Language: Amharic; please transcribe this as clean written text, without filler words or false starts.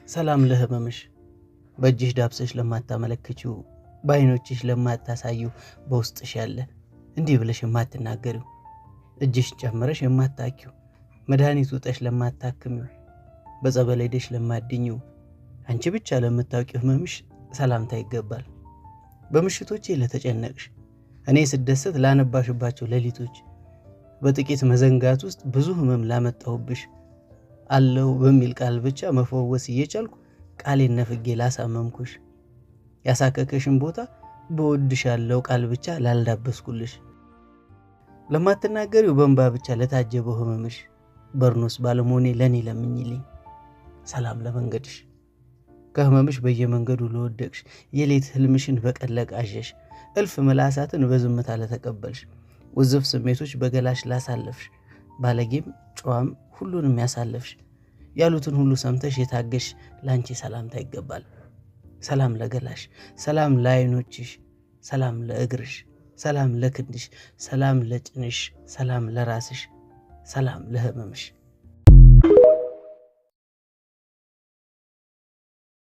ሰላም ለህመምሽ በእጅሽ ዳብሰሽ ለማታመለክቺው በአይኖችሽ ለማታሳዩ በውስጥሽ ያለ እንዲህ ብለሽ የማትናገሪው እጅሽ ጨምረሽ የማታኪው መድኃኒት ውጠሽ ለማታክሚው በጸበል ሄደሽ ለማድኚው አንቺ ብቻ ለምታውቂው ህመምሽ ሰላምታ ይገባል። በምሽቶቼ ለተጨነቅሽ እኔ ስደሰት ላነባሽባቸው ሌሊቶች በጥቂት መዘንጋት ውስጥ ብዙ ህመም ላመጣሁብሽ አለው በሚል ቃል ብቻ መፈወስ እየቻልኩ ቃሌን ነፍጌ ላሳመምኩሽ ያሳከከሽን ቦታ በወድሻለው ቃል ብቻ ላልዳበስኩልሽ ለማትናገሪው በእንባ ብቻ ለታጀበው ህመምሽ በርኖስ ባለሞኔ ለኔ ለምኝልኝ። ሰላም ለመንገድሽ ከህመምሽ በየመንገዱ ለወደቅሽ የሌት ህልምሽን በቀለቅ አጀሽ እልፍ መላሳትን በዝምታ ለተቀበልሽ ውዝፍ ስሜቶች በገላሽ ላሳለፍሽ ባለጌም ጨዋም ሁሉንም ያሳለፍሽ ያሉትን ሁሉ ሰምተሽ የታገሽ ላንቺ ሰላምታ ይገባል። ሰላም ለገላሽ፣ ሰላም ለአይኖችሽ፣ ሰላም ለእግርሽ፣ ሰላም ለክንድሽ፣ ሰላም ለጭንሽ፣ ሰላም ለራስሽ፣ ሰላም ለህመምሽ።